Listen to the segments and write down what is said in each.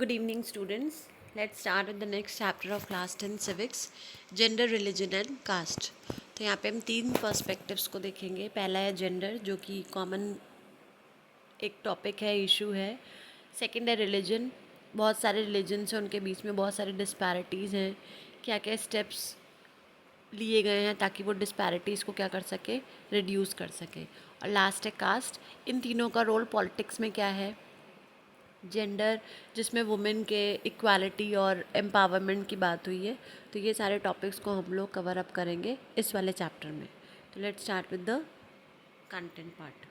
Good evening, students. Let's start with the next chapter of class 10 civics, gender, religion and caste. तो यहाँ पे हम तीन perspectives को देखेंगे. पहला है जेंडर, जो कि कॉमन एक टॉपिक है, इशू है. सेकंड है रिलीजन. बहुत सारे रिलीजन्स हैं, उनके बीच में बहुत सारी डिस्पैरिटीज़ हैं. क्या क्या स्टेप्स लिए गए हैं ताकि वो डिस्पैरिटीज़ को क्या कर सके, रिड्यूस कर सके. और लास्ट है कास्ट. इन तीनों का रोल पॉलिटिक्स में क्या है. जेंडर, जिसमें वुमेन के इक्वालिटी और एम्पावरमेंट की बात हुई है. तो ये सारे टॉपिक्स को हम लोग कवर अप करेंगे इस वाले चैप्टर में. तो let's start with the content part.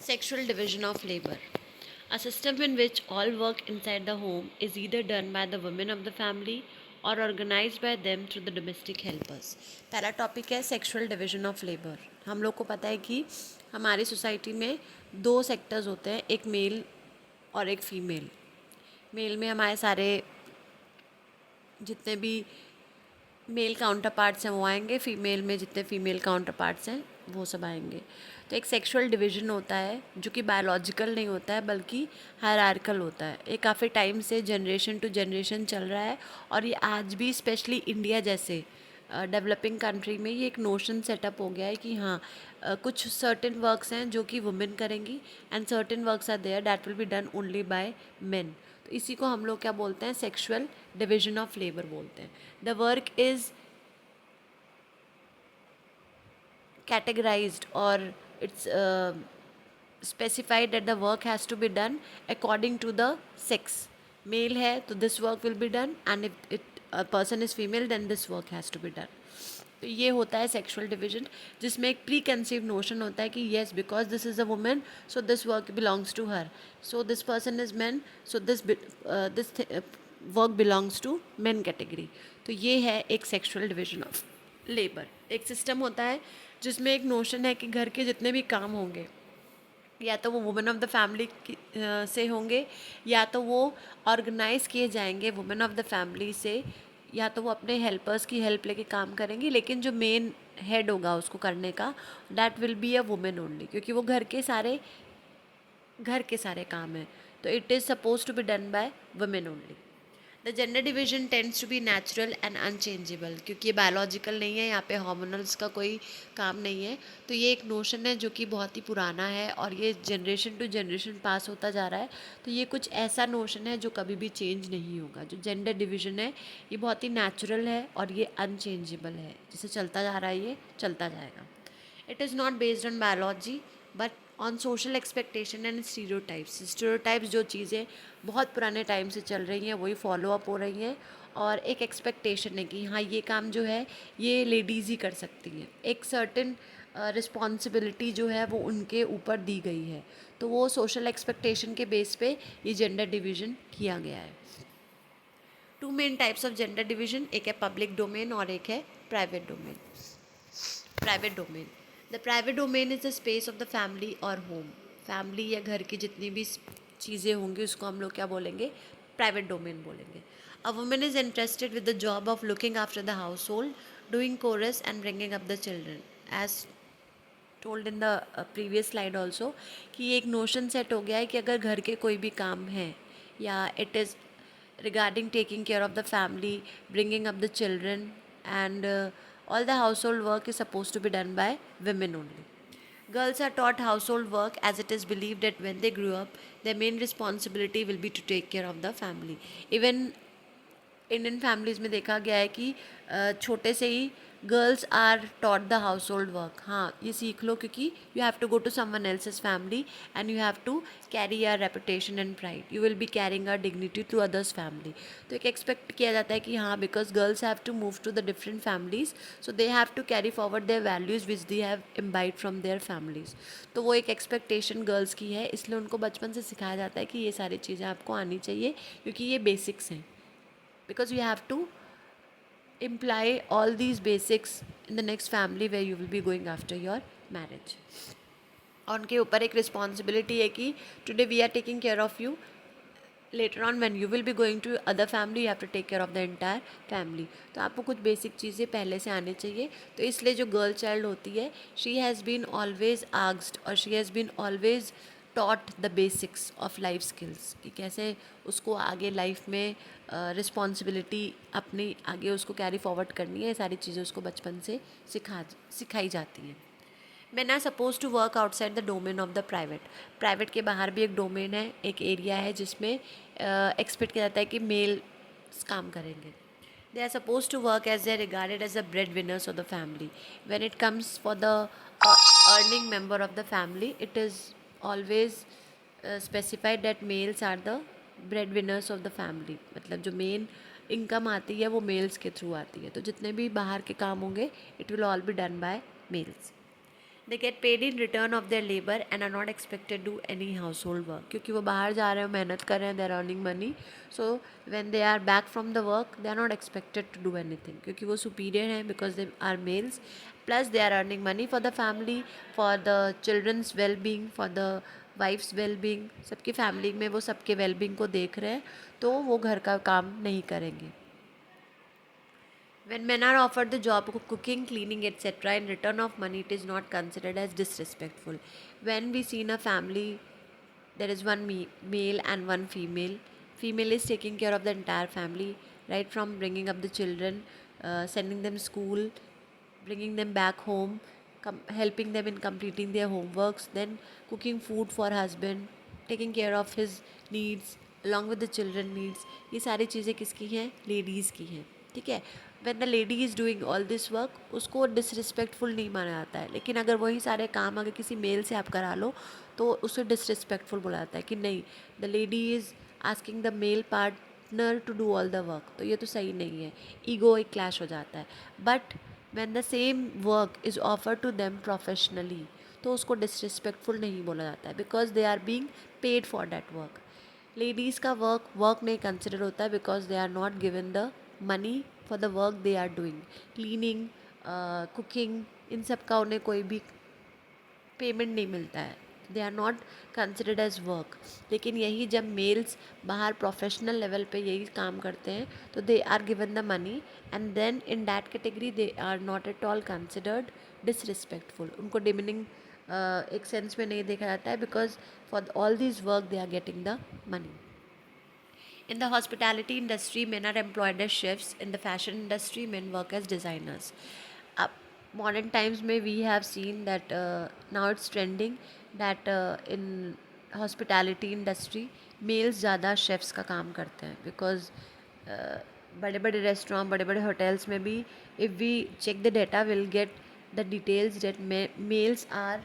Sexual division of labor. A system in which all work inside the home is either done by the women of the family or organized by them through the domestic helpers. पहला topic है sexual division of labour. हम लोग को पता है कि हमारी society में दो सेक्टर्स होते हैं, एक मेल और एक फीमेल. मेल में हमारे सारे जितने भी मेल काउंटर पार्ट्स हैं वो आएंगे, फीमेल में जितने फीमेल काउंटर पार्ट्स हैं वो सब आएंगे. तो एक सेक्सुअल डिवीजन होता है जो कि बायोलॉजिकल नहीं होता है बल्कि हायरार्कल होता है. ये काफ़ी टाइम से जनरेशन टू जनरेशन चल रहा है और ये आज भी स्पेशली इंडिया जैसे डेवलपिंग कंट्री में ये एक नोशन सेटअप हो गया है कि हाँ, कुछ सर्टेन वर्क्स हैं जो कि वुमेन करेंगी and certain works are there that will be done only by men. तो इसी को हम लोग क्या बोलते हैं, सेक्सुअल डिवीजन ऑफ लेबर बोलते हैं. The work is categorized or it's specified that the work has to be done according to the sex. Male है तो this work will be done and if a person is female then this work has to be done. तो ये होता है sexual division, जिसमें एक pre conceive notion होता है कि yes because this is a women so this work belongs to her, so this person is man so this work belongs to man category. तो ये है एक सेक्सुअल डिवीजन ऑफ लेबर. एक system होता है जिसमें एक नोशन है कि घर के जितने भी काम होंगे या तो वो वुमेन ऑफ द फैमिली से होंगे या तो वो ऑर्गेनाइज किए जाएंगे वुमेन ऑफ द फैमिली से, या तो वो अपने हेल्पर्स की हेल्प लेके काम करेंगी, लेकिन जो मेन हेड होगा उसको करने का that will be a women only, क्योंकि वो घर के सारे काम हैं. तो it is suppose to be done by women only. The gender division tends to be natural and unchangeable, क्योंकि ये बायोलॉजिकल नहीं है, यहाँ पे हार्मोनल्स का कोई काम नहीं है. तो ये एक नोशन है जो कि बहुत ही पुराना है और ये जनरेशन टू जनरेशन पास होता जा रहा है. तो ये कुछ ऐसा नोशन है जो कभी भी चेंज नहीं होगा. जो जेंडर डिवीजन है ये बहुत ही नेचुरल है और ये अनचेंजेबल है. जिसे चलता जा रहा है ये चलता जाएगा. It is not based on biology but on social expectation and stereotypes. Stereotypes जो चीज़ें बहुत पुराने टाइम से चल रही हैं वही फॉलो अप हो रही हैं, और एक एक्सपेक्टेशन है कि हाँ ये काम जो है ये लेडीज़ ही कर सकती हैं. एक सर्टेन रिस्पॉन्सिबिलिटी जो है वो उनके ऊपर दी गई है. तो वो सोशल एक्सपेक्टेशन के बेस पे ये जेंडर डिवीजन किया गया है. Two main types of gender division, एक है पब्लिक डोमेन और एक है private domain. Private domain. The private domain is the space of the family और होम. फैमिली या घर की जितनी भी चीज़ें होंगी उसको हम लोग क्या बोलेंगे, प्राइवेट डोमेन बोलेंगे. A women is interested with the job of looking after the household, doing chores and bringing up the children. As told in the previous slide also कि ये एक नोशन सेट हो गया है कि अगर घर के कोई भी काम है या it is regarding taking care of the family, bringing up the children, and all the household work is supposed to be done by women only. Girls are taught household work as it is believed that when they grow up, their main responsibility will be to take care of the family. Even Indian families में देखा गया है कि छोटे से ही girls are taught the household work. हाँ ये सीख लो क्योंकि you have to go to someone else's family and you have to carry our reputation and pride. You will be carrying our dignity to others family. तो एक expect किया जाता है कि हाँ because girls have to move to the different families so they have to carry forward their values which they have imbibed from their families. तो वो एक एक्सपेक्टेशन गर्ल्स की है, इसलिए उनको बचपन से सिखाया जाता है कि ये सारी चीज़ें आपको आनी चाहिए क्योंकि ये बेसिक्स हैं. Because you have to imply all these basics in the next family where you will be going after your marriage. और उनके ऊपर एक रिस्पॉन्सिबिलिटी है कि today we are taking care of you, later on when you will be going to other family you have to take care of the entire family. तो आपको कुछ basic चीज़ें पहले से आनी चाहिए. तो इसलिए जो गर्ल चाइल्ड होती है she has been always asked और she has been always taught the basics of life skills, कि कैसे उसको आगे लाइफ में रिस्पॉन्सिबिलिटी अपनी आगे उसको कैरी फॉरवर्ड करनी है, ये सारी चीज़ें उसको बचपन से सिखाई जाती हैं. Men are supposed to work outside the domain of the private. Private के बाहर भी एक डोमेन है, एक एरिया है जिसमें एक्सपेक्ट किया जाता है कि मेल काम करेंगे. They are supposed to work as they are regarded as the breadwinners of the family. When it comes for the earning member of the family, it is always specified that males are the breadwinners of the family. मतलब जो main income आती है वो mails के through आती है. तो जितने भी बाहर के काम होंगे, it will all be done by males. They get paid in return of their labor and are not expected to do any household work. क्योंकि वो बाहर जा रहे हैं, मेहनत कर रहे हैं, they are earning money. So when they are back from the work, they are not expected to do anything. क्योंकि वो superior हैं, because they are males. Plus they are earning money for the family, for the children's well-being, for the wife's well-being. सबकी family में वो सबके well-being को देख रहे हैं, तो वो घर का काम नहीं करेंगे. When men are offered the job of cooking, cleaning, etc., in return of money, it is not considered as disrespectful. When we see in a family, there is one male and one female. Female is taking care of the entire family, right from bringing up the children, sending them school, bringing them back home, helping them in completing their homeworks, then cooking food for husband, taking care of his needs along with the children needs. ये सारी चीज़ें किसकी हैं? Ladies की हैं. ठीक है. When the lady is doing all this work, उसको डिसरिस्पेक्टफुल नहीं माना जाता है. लेकिन अगर वही सारे काम अगर किसी मेल से आप करा लो, तो उसे डिसरिस्पेक्टफुल बोला जाता है कि नहीं, the lady is asking the male partner to do all the work. तो ये तो सही नहीं है, ईगो एक क्लैश हो जाता है. But when the same work is offer to them professionally, तो उसको डिसरिस्पेक्टफुल नहीं बोला जाता है, because they are being paid for that work. Ladies का वर्क नहीं कंसिडर होता है, because they are not given the money for the work they are doing. Cleaning, cooking, इन सब का उन्हें कोई भी पेमेंट नहीं मिलता है. They are not considered as work. लेकिन यही जब मेल्स बाहर प्रोफेशनल लेवल पे यही काम करते हैं, तो they are given the money, and then in that category they are not at all considered disrespectful. उनको डिमिनिंग एक सेंस में नहीं देखा जाता है, because for all this work they are getting the money. In the hospitality industry, men are employed as chefs. In the fashion industry, men work as designers. Modern times में we have seen that now it's trending that in hospitality industry, males ज़्यादा chefs का काम करते हैं, because बड़े बड़े restaurant, बड़े बड़े hotels में भी if we check the data, we'll get the details that males are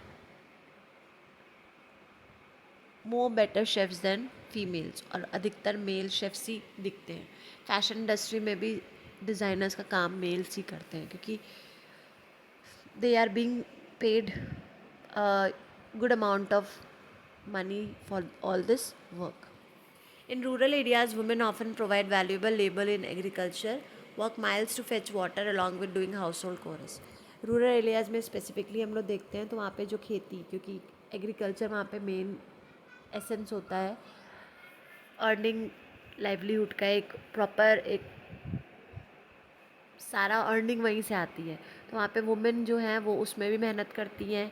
more better chefs than females, और अधिकतर मेल शेफ्स ही दिखते हैं. फैशन इंडस्ट्री में भी डिज़ाइनर्स का काम मेल्स ही करते हैं, क्योंकि they are being paid good amount of money for all this work. In rural areas, women often provide valuable labor in agriculture, work miles to fetch water along with doing household chores. Rural areas में specifically हम लोग देखते हैं, तो वहाँ पे जो खेती, क्योंकि एग्रीकल्चर वहाँ पे मेन एसेंस होता है, अर्निंग लाइवलीहुड का एक प्रॉपर एक सारा अर्निंग वहीं से आती है. तो वहाँ पे वुमेन जो हैं वो उसमें भी मेहनत करती हैं,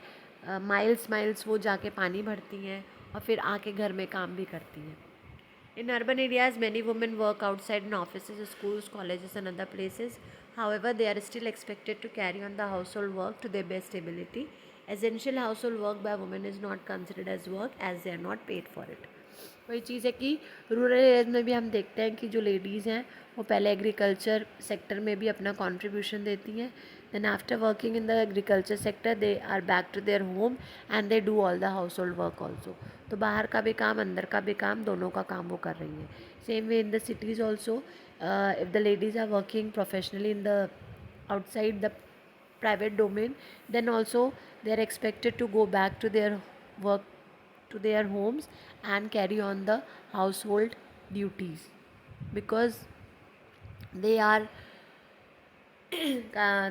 माइल्स वो जाके पानी भरती हैं और फिर आके घर में काम भी करती हैं. In urban areas, many women work outside in offices, schools, colleges and other places. However, they are still expected to carry on the household work to their best ability. Essential household work by women is not considered as work as they are not paid for it. वही चीज़ है कि rural areas में भी हम देखते हैं कि जो लेडीज़ हैं वो पहले एग्रीकल्चर सेक्टर में भी अपना कंट्रीब्यूशन देती हैं. Then after working in the agriculture sector they are back to their home and they do all the household work also. तो बाहर का भी काम, अंदर का भी काम, दोनों का काम वो कर रही हैं. Same way in the cities also, if the ladies are working professionally in the outside the private domain, then also they are expected to go back to their work, to their homes and carry on the household duties, because they are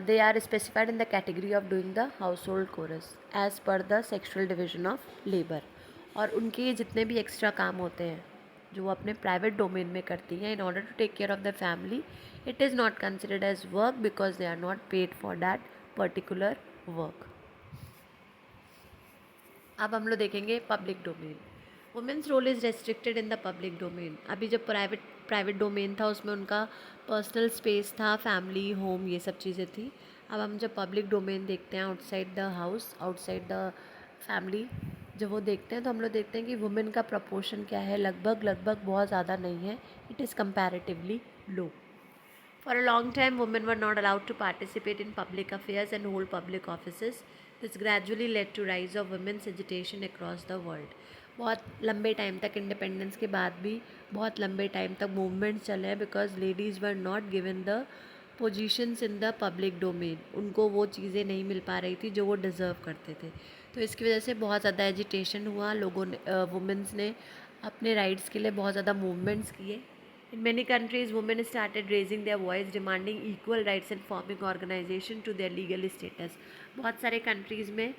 they are specified in the category of doing the household chores as per the sexual division of labor. और उनके जितने भी extra काम होते हैं जो वो अपने प्राइवेट डोमेन में करती हैं in order to take care of the family, it is not considered as work because they are not paid for that particular work. अब हम लोग देखेंगे public domain. Women's role is restricted in the public domain. अभी जब private domain था उसमें उनका personal space था, फैमिली, होम, ये सब चीज़ें थी। अब हम जब पब्लिक डोमेन देखते हैं, outside the house, outside the family, जब वो देखते हैं तो हम लोग देखते हैं कि वुमेन का प्रपोर्शन क्या है, लगभग लगभग बहुत ज़्यादा नहीं है, it is comparatively low. For a long time, women were not allowed to participate in public affairs and hold public offices. This gradually led to rise of women's agitation across the world. बहुत लंबे time तक, independence के बाद भी बहुत लंबे time तक movements चले हैं, because ladies were not given the positions in the public domain. उनको वो चीज़ें नहीं मिल पा रही थी जो वो डिज़र्व करते थे। तो इसकी वजह से बहुत ज़्यादा एजिटेशन हुआ, लोगों ने, वुमेंस ने अपने राइट्स के लिए बहुत ज़्यादा मूवमेंट्स किए। In many countries, women started raising their voice, demanding equal rights and forming organization to their legal status. बहुत सारे कंट्रीज़ में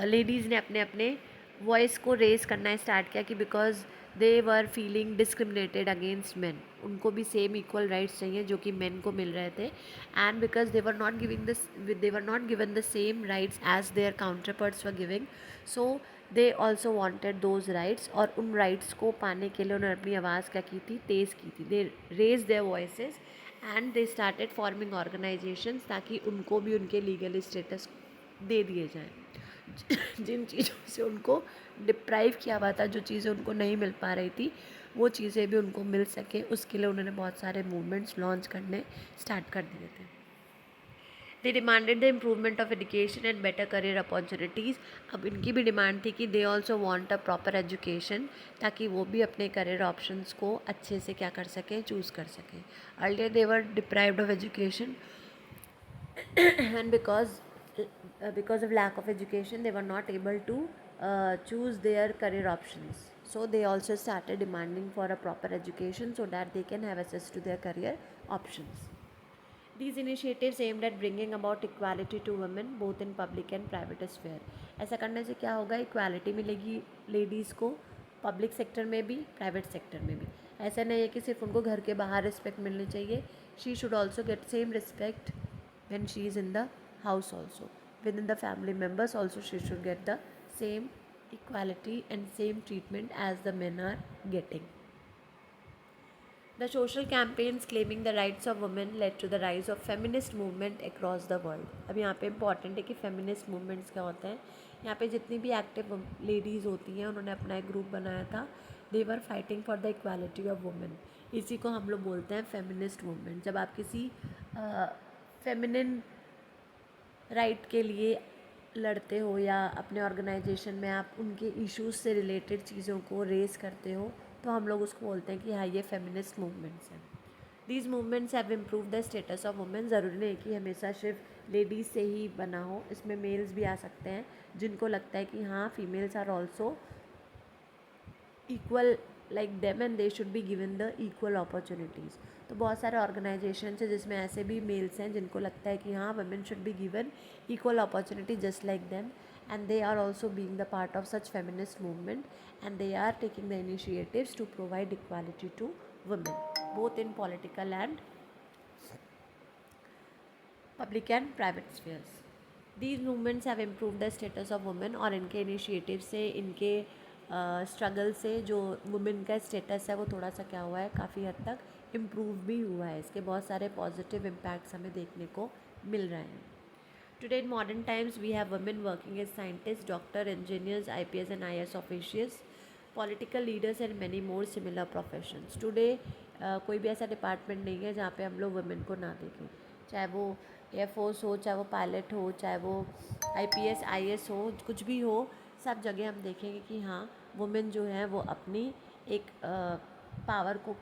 लेडीज़ ने अपने अपने वॉइस को रेज करना स्टार्ट किया कि because they were feeling discriminated against main. उनको भी सेम इक्वल राइट्स चाहिए जो कि मेन को मिल रहे थे, and because they were not given the same rights as their counterparts were giving, so they also wanted those rights. और उन राइट्स को पाने के लिए उन्होंने अपनी आवाज़ क्या की थी, तेज़ की थी। They raise their voices and they started forming organisations, ताकि उनको भी उनके लीगल स्टेटस दे दिए जाएँ। जिन चीज़ों से उनको डिप्राइव किया हुआ था, जो चीज़ें उनको नहीं मिल पा रही थी, वो चीज़ें भी उनको मिल सके, उसके लिए उन्होंने बहुत सारे मूवमेंट्स लॉन्च करने स्टार्ट कर दिए थे। They demanded the improvement of education and better career opportunities. अब इनकी भी डिमांड थी कि they also want a proper education, ताकि वो भी अपने करियर ऑप्शंस को अच्छे से क्या कर सकें, चूज़ कर सकें। Earlier they were deprived of education and because of lack of education they were not able to choose their career options, so they also started demanding for a proper education so that they can have access to their career options. These initiatives aimed at bringing about equality to women both in public and private sphere. ऐसा करने से क्या होगा, equality मिलेगी ladies को public sector में भी, private sector में भी। ऐसा नहीं है कि सिर्फ उनको घर के बाहर रिस्पेक्ट मिलनी चाहिए, she should also get same respect when she is in the house also. Within the family members also she should get the same equality and same treatment as the men are getting. The social campaigns claiming the rights of women led to the rise of feminist movement across the world. अब यहाँ पे important है कि feminist movements क्या होते हैं। यहाँ पे जितनी भी एक्टिव लेडीज़ होती हैं उन्होंने अपना एक ग्रुप बनाया था, they were fighting for the equality of women. इसी को हम लोग बोलते हैं फेमिनिस्ट मूवमेंट। जब आप किसी फेमिनिन राइट के लिए लड़ते हो या अपने ऑर्गेनाइजेशन में आप उनके इश्यूज से रिलेटेड चीज़ों को रेस करते हो, तो हम लोग उसको बोलते हैं कि हाँ, ये फेमिनिस्ट मूवमेंट्स हैं। These movements have improve the status of women. ज़रूरी नहीं कि हमेशा सिर्फ लेडीज़ से ही बना हो, इसमें मेल्स भी आ सकते हैं जिनको लगता है कि हाँ, females are also equal like them and they should be given the equal opportunities. तो बहुत सारे ऑर्गेनाइजेशन है जिसमें ऐसे भी मेल्स हैं जिनको लगता है कि हाँ, women should be given equal opportunity just like them, and they are also being the part of such feminist movement, and they are taking the initiatives to provide equality to women both in political and public and private spheres. These movements have improved the status of women, और इनके initiative से, इनके struggle से जो women का status है वो थोड़ा सा क्या हुआ है, काफ़ी हद तक इम्प्रूव भी हुआ है। इसके बहुत सारे पॉजिटिव इम्पैक्ट्स हमें देखने को मिल रहे हैं। Today in modern times we have women working as scientists, doctor, engineers, IPS and IS officials, political leaders and many more similar professions. Today कोई भी ऐसा डिपार्टमेंट नहीं है जहाँ पे हम लोग वुमेन को ना देखें, चाहे वो एयरफोर्स हो, चाहे वो पायलट हो, चाहे वो IPS IS हो, कुछ भी हो, सब जगह हम देखेंगे कि हाँ, वुमेन जो है वो अपनी एक पावर को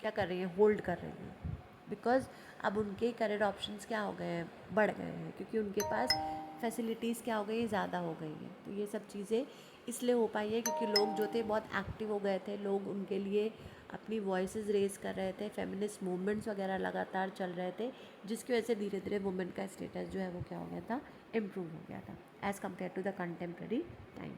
क्या कर रही हैं, होल्ड कर रही हैं। बिकॉज अब उनके करियर ऑप्शंस क्या हो गए हैं, बढ़ गए हैं, क्योंकि उनके पास फैसिलिटीज़ क्या हो गई हैं, ज़्यादा हो गई हैं। तो ये सब चीज़ें इसलिए हो पाई है क्योंकि लोग जो थे बहुत एक्टिव हो गए थे, लोग उनके लिए अपनी वॉइसेस रेज कर रहे थे, फेमिनिस्ट मूवमेंट्स वगैरह लगातार चल रहे थे, जिसकी वजह से धीरे धीरे वुमेन का स्टेटस जो है वो क्या हो गया था, इम्प्रूव हो गया था as compare to the contemporary time.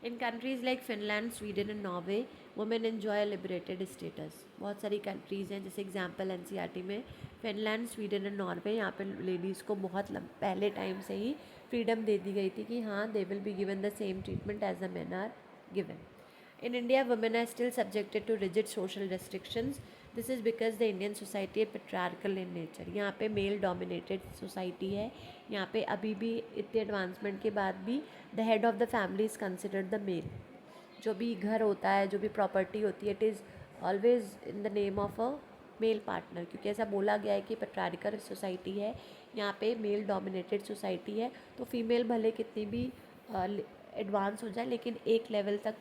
In countries like Finland, Sweden and Norway, women enjoy liberated status. बहुत सारी कंट्रीज़ हैं, जैसे एग्जांपल एनसीईआरटी में फिनलैंड, स्वीडन एंड नॉर्वे, यहाँ पे लेडीज़ को बहुत पहले टाइम से ही फ्रीडम दे दी गई थी कि हाँ, they will be given the same treatment as the men are given. In India, women are still subjected to rigid social restrictions. This is because the Indian society is patriarchal in nature. यहाँ पे male dominated society है. यहाँ पे अभी भी इतने advancement के बाद भी the head of the family is considered the male. जो भी घर होता है, जो भी प्रॉपर्टी होती है, it is always in the name of a male partner, क्योंकि ऐसा बोला गया है कि पेट्रार्कल सोसाइटी है, यहाँ पे मेल डोमिनेटेड सोसाइटी है. तो फीमेल भले कितनी भी एडवांस हो जाए, लेकिन एक लेवल तक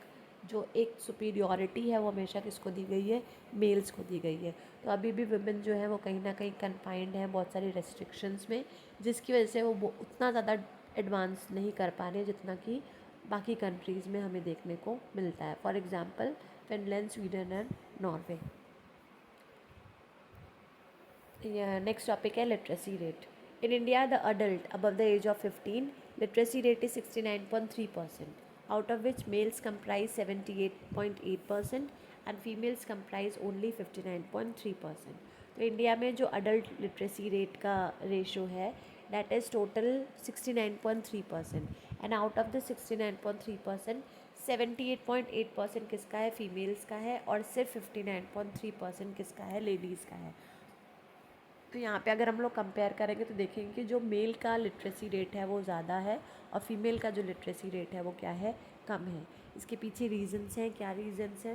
जो एक सुपीरियॉरिटी है वो हमेशा किसको दी गई है, मेल्स को दी गई है. तो अभी भी वुमेन जो है वो कहीं ना कहीं कन्फाइंड है बहुत सारी रेस्ट्रिक्शंस में, जिसकी वजह से वो उतना ज़्यादा एडवांस नहीं कर पा रहे जितना कि बाकी कंट्रीज़ में हमें देखने को मिलता है. For example Finland, Sweden and Norway. Next topic है literacy rate. In India the adult above the age of 15 literacy rate is 69.3%, out of which males comprise 78.8% and females comprise only 59.3%. तो India में जो adult literacy rate का ratio है that is total 69.3%, and out of the 69.3% 78.8% किसका है, females का है, और सिर्फ 59.3% किसका है, लेडीज़ का है. तो यहाँ पे अगर हम लोग कंपेयर करेंगे तो देखेंगे कि जो मेल का लिटरेसी रेट है वो ज़्यादा है और फीमेल का जो लिटरेसी रेट है वो क्या है, कम है. इसके पीछे रीजंस हैं. क्या रीजंस हैं?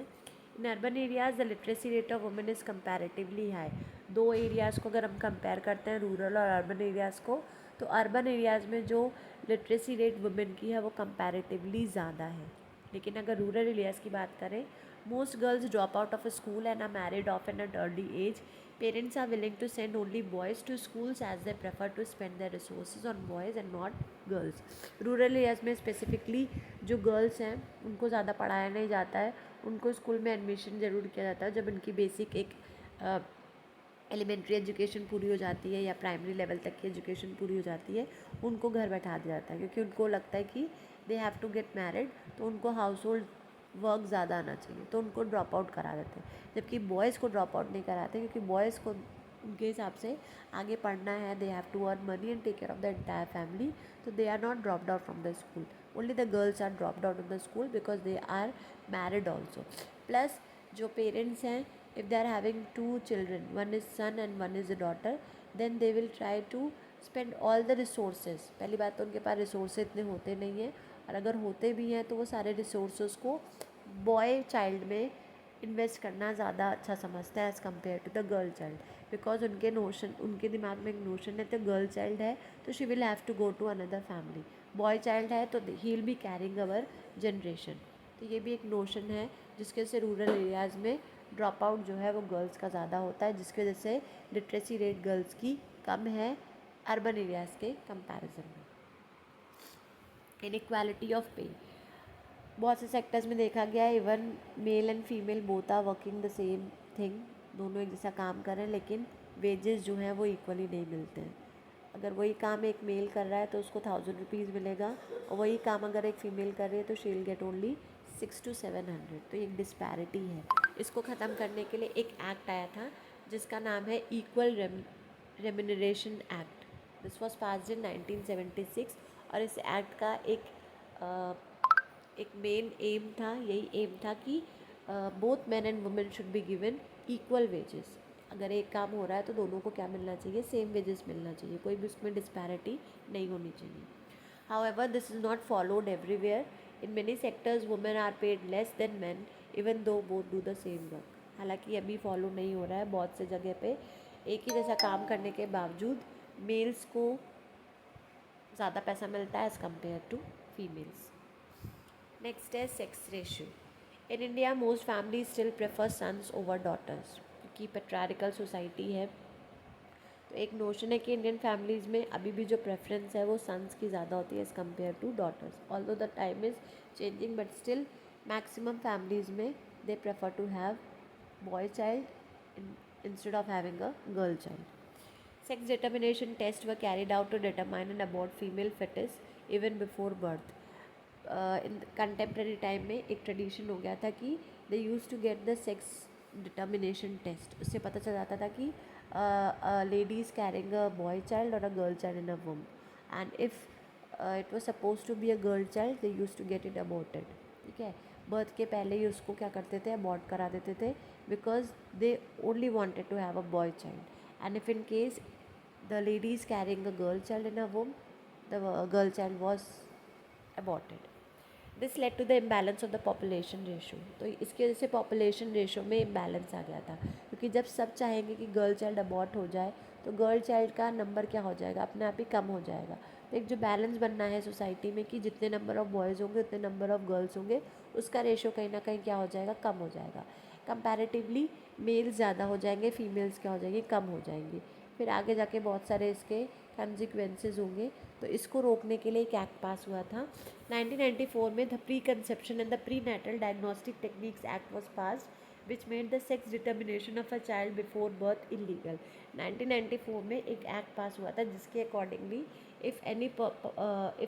In urban areas the literacy rate of women is comparatively high. दो एरियाज़ को अगर हम कंपेयर करते हैं, रूरल और अर्बन एरियाज़ को, तो अर्बन एरियाज़ में जो लिटरेसी रेट वुमेन की है वो कंपैरेटिवली ज़्यादा है. लेकिन अगर रूरल एरियाज़ की बात करें, most girls drop out of a school and are married of an at early age. Parents are willing to send only boys to schools as they prefer to spend their resources on boys and not girls. Rural areas में specifically जो girls हैं उनको ज़्यादा पढ़ाया नहीं जाता है. उनको स्कूल में एडमिशन ज़रूर किया जाता है जब उनकी बेसिक एक एलिमेंट्री एजुकेशन पूरी हो जाती है या प्राइमरी लेवल तक की एजुकेशन पूरी हो जाती है. उनको घर बैठा दिया जाता है क्योंकि उनको लगता है कि they have to get married, तो उनको हाउस होल्ड वर्क ज़्यादा आना चाहिए, तो उनको ड्रॉप आउट करा देते हैं. जबकि बॉयज़ को ड्रॉप आउट नहीं कराते क्योंकि बॉयज़ को उनके हिसाब से आगे पढ़ना है, they have to earn money and take care of the entire family, तो they are not dropped out from the school. Only the girls are dropped out of the school because they are married also. Plus जो parents हैं, if they are having 2 children, one is son and one is a daughter, then they will try to spend all the resources. पहली बात तो उनके पास resource इतने होते नहीं हैं, और अगर होते भी हैं तो वो सारे रिसोर्स को बॉय चाइल्ड में इन्वेस्ट करना ज़्यादा अच्छा समझता है as compare to the girl child. Because उनके दिमाग में एक नोशन है, तो गर्ल चाइल्ड है तो she will have to go to another family. Boy child है तो he will be carrying our generation. तो ये भी एक नोशन है जिसके से रूरल एरियाज़ में ड्रॉप आउट जो है वो गर्ल्स का ज़्यादा होता है, जिसकी वजह से लिटरेसी रेट गर्ल्स की कम है अर्बन एरियाज़ के कंपैरिजन में. Inequality of pay. बहुत से सेक्टर्स में देखा गया है even male and female both are working the same thing. दोनों एक जैसा काम कर रहे हैं लेकिन वेजेस जो हैं वो इक्वली नहीं मिलते हैं. अगर वही काम एक मेल कर रहा है तो उसको 1000 रुपीज़ मिलेगा, और वही काम अगर एक फ़ीमेल कर रही है तो she will get only 600 to 700. तो एक डिस्पैरिटी है. इसको ख़त्म करने के लिए एक एक्ट आया था जिसका नाम है equal remuneration act. This was passed in 1976, और इस एक्ट का एक मेन एम था, यही एम था कि both man and women should be given equal wages. अगर एक काम हो रहा है तो दोनों को क्या मिलना चाहिए, सेम वेजेस मिलना चाहिए, कोई भी उसमें डिस्पैरिटी नहीं होनी चाहिए. However this is not followed everywhere. In many sectors women are paid less than man even though both do the same work. हालांकि अभी फॉलो नहीं हो रहा है बहुत से जगह पे. एक ही जैसा काम करने के बावजूद मेल्स को ज़्यादा पैसा मिलता है as compare to females. Next है sex ratio. In India most family still prefer sons over daughters, क्योंकि पेट्रारिकल सोसाइटी है. तो एक नोशन है कि इंडियन फैमिलीज़ में अभी भी जो प्रेफरेंस है वो सन्स की ज़्यादा होती है as compare to daughters. Although the time is changing but still maximum families में they prefer to have boy child instead of having a girl child. Sex determination tests were carried out to determine and abort female fetus even before birth. In contemporary time में एक tradition हो गया था कि they use to get the sex determination test. उससे पता चल जाता था कि ladies carrying a boy child और a girl child in a womb, and if it was suppose to be a girl child they use to get it aborted. ठीक है. Birth के पहले ही उसको क्या करते थे, अबॉर्ट करा देते थे, because they only wanted to have a boy child. And if in case the lady is carrying a girl child in a womb, the girl child was aborted. This led to the imbalance of the population ratio. तो इसकी वजह से population ratio में imbalance आ गया था, क्योंकि जब सब चाहेंगे कि गर्ल चाइल्ड अबॉर्ट हो जाए तो गर्ल चाइल्ड का नंबर क्या हो जाएगा, अपने आप ही कम हो जाएगा. तो एक जो बैलेंस बनना है सोसाइटी में कि जितने नंबर ऑफ़ बॉयज़ होंगे उतने नंबर ऑफ़ गर्ल्स होंगे, उसका रेशो कहीं ना कहीं क्या हो जाएगा, कम हो जाएगा. कंपैरेटिवली मेल्स ज़्यादा हो जाएंगे, फीमेल्स क्या हो जाएंगी, कम हो जाएंगी. फिर आगे जाके बहुत सारे इसके कंसिक्वेंसेस होंगे. तो इसको रोकने के लिए एक एक्ट पास हुआ था 1994 में. The preconception and the prenatal diagnostic techniques act was passed which made the sex determination of a child before birth illegal. 1994 में एक एक्ट पास हुआ था जिसके accordingly if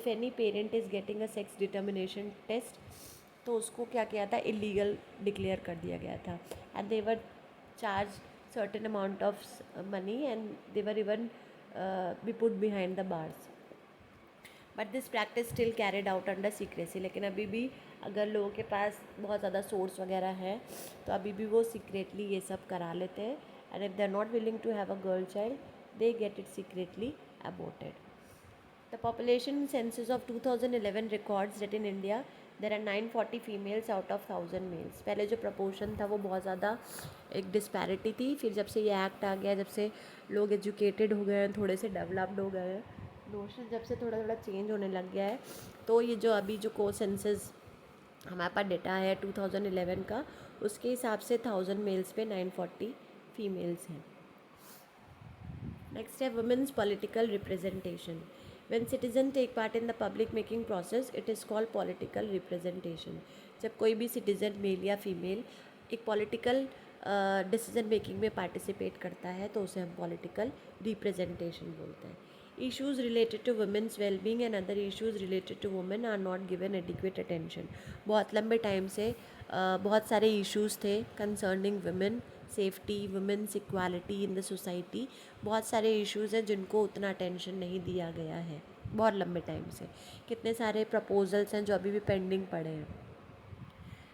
any parent is getting a sex determination test, तो उसको क्या किया था, इलीगल डिक्लेयर कर दिया गया था. And they were charge certain amount of money and they were even be put behind the bars. But this practice still carried out under secrecy. लेकिन अभी भी अगर लोगों के पास बहुत ज़्यादा सोर्स वगैरह है तो अभी भी वो सीक्रेटली ये सब करा लेते हैं. And if they are not willing to have a girl child they get it secretly aborted. The population census of 2011 records that in India there are 940 females out of 1000 males. पहले जो proportion था वो बहुत ज़्यादा एक disparity थी. फिर जब से ये एक्ट आ गया, जब से लोग एजुकेटेड हो गए हैं, थोड़े से डेवलप्ड हो गए हैं, नोशन जब से थोड़ा थोड़ा चेंज होने लग गया है, तो ये जो अभी जो को सेंसस हमारे पास डेटा है 2011 का, उसके हिसाब से 1000 मेल्स पे 940 फीमेल्स हैं. नेक्स्ट है women's political representation. When citizens take part in the public making process, it is called political representation. जब कोई भी सिटीज़न मेल या फीमेल एक पॉलिटिकल डिसीजन मेकिंग में पार्टिसिपेट करता है तो उसे हम पॉलिटिकल रिप्रेजेंटेशन बोलते हैं. Issues related to women's well-being and other issues related to women are not given adequate attention. बहुत लंबे टाइम से बहुत सारे इश्यूज़ थे concerning women safety, women's equality in the society. बहुत सारे इश्यूज़ हैं जिनको उतना अटेंशन नहीं दिया गया है बहुत लंबे टाइम से. कितने सारे प्रपोजल्स हैं जो अभी भी पेंडिंग पड़े हैं.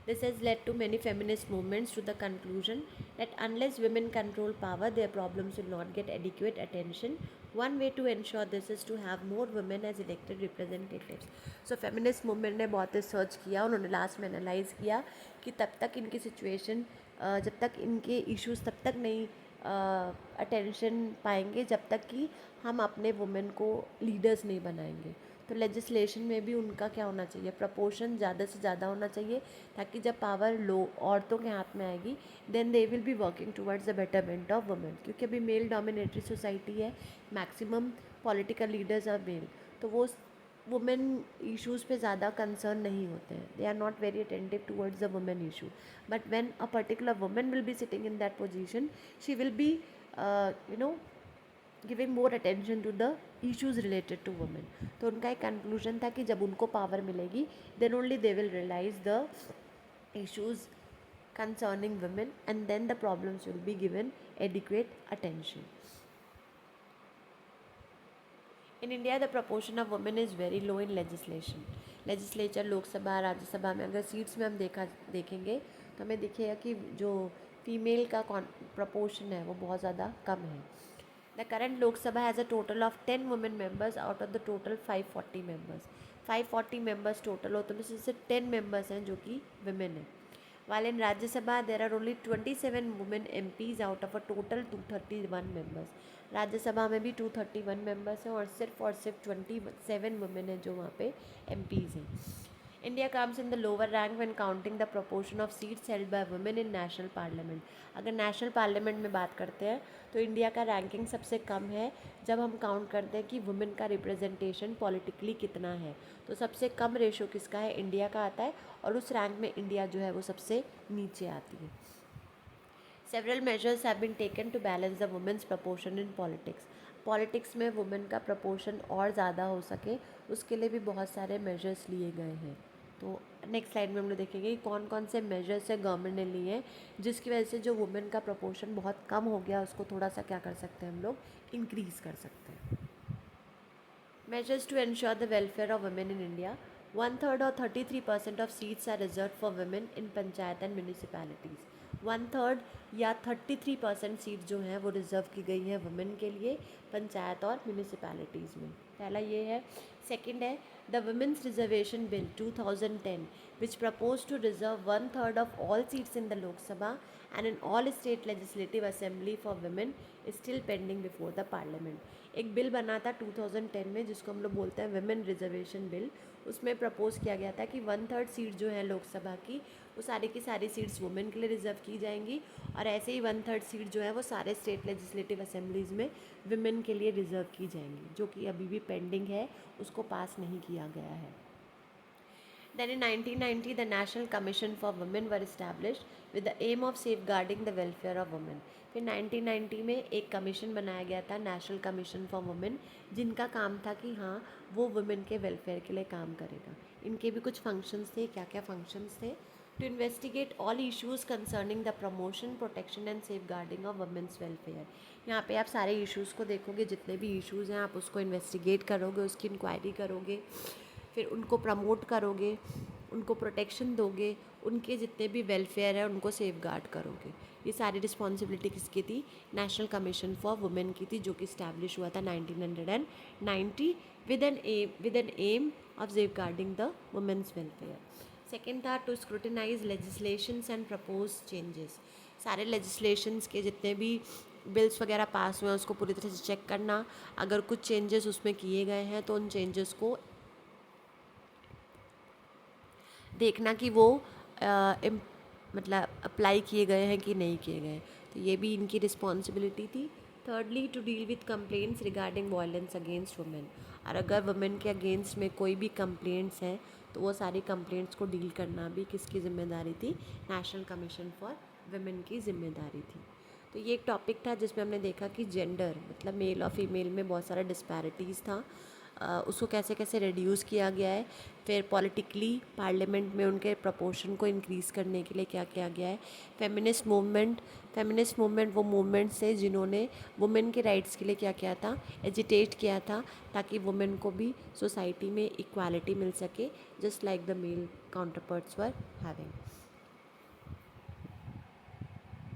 This has led to many feminist movements to the conclusion that unless women control power, their problems will not get adequate attention. One way to ensure this is to have more women as elected representatives. So feminist movement ने बहुत research किया, उन्होंने last में analyse किया कि तब तक इनकी सिचुएशन, जब तक इनके इश्यूज तब तक नहीं अटेंशन पाएंगे जब तक कि हम अपने वुमेन को लीडर्स नहीं बनाएंगे. तो लेजिस्लेशन में भी उनका क्या होना चाहिए, प्रपोर्शन ज़्यादा से ज़्यादा होना चाहिए, ताकि जब पावर लो औरतों के हाथ में आएगी then they will be working towards the betterment of women. क्योंकि अभी मेल डोमिनेटरी सोसाइटी है, maximum political leaders are male, तो वो वुमेन इश्यूज़ पे ज़्यादा कंसर्न नहीं होते हैं. They are not very attentive towards the women issue. But when a particular women will be sitting in that position, she will be giving more attention to the issues related to women. तो उनका एक conclusion था कि जब उनको power मिलेगी then only they will realise the issues concerning women and then the problems will be given adequate attention. In India the proportion of women is very low in legislation. Legislature Lok Sabha Rajya Sabha में अगर seats में हम देखेंगे तो हमें दिखेगा कि जो फीमेल का प्रपोर्शन है वो बहुत ज़्यादा कम है. The current Lok Sabha has a total of 10 women members out of the total 540 members. 540 members total होते हैं, तो इसमें से 10 members हैं जो कि women हैं. While in Rajya Sabha there are only 27 women MPs out of a total 231 members. Rajya Sabha में भी 231 मेंबर्स हैं और सिर्फ 27 वुमेन हैं जो वहाँ पे MPs हैं. India comes in the lower rank when counting the proportion of seats held by women in national parliament. अगर नेशनल पार्लियामेंट में बात करते हैं तो इंडिया का रैंकिंग सबसे कम है जब हम काउंट करते हैं कि वुमेन का रिप्रेजेंटेशन पॉलिटिकली कितना है. तो सबसे कम रेशो किसका है, इंडिया का आता है, और उस रैंक में इंडिया जो है वो सबसे नीचे आती है. Several measures have been taken to balance the women's proportion in politics. Politics में वुमेन का प्रपोर्शन और ज़्यादा हो सके उसके लिए भी बहुत सारे मेजर्स लिए गए हैं. तो नेक्स्ट स्लाइड में हम लोग देखेंगे कि कौन कौन से मेजर्स है गवर्नमेंट ने लिए हैं जिसकी वजह से जो वुमेन का प्रपोर्शन बहुत कम हो गया उसको थोड़ा सा क्या कर सकते हैं हम लोग, इंक्रीज़ कर सकते हैं. Measures to ensure the welfare of women in India. 1/3 or 33% of seats are reserved for women in panchayat and municipalities. 1/3 या 33% सीट जो हैं वो रिज़र्व की गई हैं वुमेन के लिए पंचायत और म्यूनिसिपैलिटीज़ में. पहला ये है. सेकंड है the women's reservation bill 2010 which proposed to reserve 1/3 of all seats in the Lok Sabha and in all state legislative assembly for women is still pending before the parliament. एक bill बना था 2010 में जिसको हम लोग बोलते हैं वुमेन रिजर्वेशन बिल. उसमें प्रपोज़ किया गया था कि 1/3 सीट जो है लोकसभा की वो सारी की सारी सीट्स वुमेन के लिए रिजर्व की जाएंगी और ऐसे ही 1/3 सीट जो है वो सारे स्टेट लेजिस्लेटिव असेंबलीज़ में वुमेन के लिए रिजर्व की जाएंगी, जो कि अभी भी पेंडिंग है, उसको पास नहीं किया गया है. Then in 1990, the National Commission for Women were established with the aim of safeguarding the welfare of women. फिर 1990 में एक कमीशन बनाया गया था, नेशनल कमीशन फॉर वुमेन, जिनका काम था कि हाँ वो वुमेन के वेलफेयर के लिए काम करेगा. इनके भी कुछ फंक्शंस थे. क्या क्या फंक्शंस थे? To investigate all issues concerning the promotion, protection and safeguarding of women's welfare. यहाँ पे आप सारे इश्यूज़ को देखोगे, जितने भी इश्यूज़ हैं आप उसको इन्वेस्टिगेट करोगे, उसकी इंक्वायरी करोगे, फिर उनको प्रमोट करोगे, उनको प्रोटेक्शन दोगे, उनके जितने भी वेलफेयर है उनको सेफ गार्ड करोगे. ये सारी रिस्पॉन्सिबिलिटी किसकी थी? नेशनल कमीशन फॉर वुमेन की थी, जो कि इस्टेब्लिश हुआ था 1990 with an aim of safeguarding the women's welfare. Second था to scrutinise legislations and propose changes. सारे लेजिस्लेशंस के जितने भी बिल्स वगैरह पास हुए हैं उसको पूरी तरह से चेक करना. अगर कुछ चेंजेस उसमें किए गए हैं तो उन चेंजेस को देखना कि वो मतलब अप्लाई किए गए हैं कि नहीं किए गए. तो ये भी इनकी रिस्पॉन्सिबिलिटी थी. Thirdly to deal with complaints regarding violence against women. और अगर वुमेन के अगेंस्ट में कोई भी कंप्लेंट्स हैं तो वो सारी कंप्लेंट्स को डील करना भी किसकी ज़िम्मेदारी थी? नेशनल कमीशन फॉर वुमेन की ज़िम्मेदारी थी. तो ये एक टॉपिक था जिसमें हमने देखा कि जेंडर मतलब मेल और फीमेल में बहुत सारा डिस्पैरिटीज़ था, उसको कैसे कैसे रिड्यूस किया गया है. फिर पॉलिटिकली पार्लियामेंट में उनके प्रपोर्शन को इंक्रीज़ करने के लिए क्या किया गया है. फेमिनिस्ट मूवमेंट वो मूवमेंट्स थे जिन्होंने वुमेन के राइट्स के लिए क्या किया था? एजिटेट किया था, ताकि वुमेन को भी सोसाइटी में इक्वालिटी मिल सके, just like the male counterparts were having.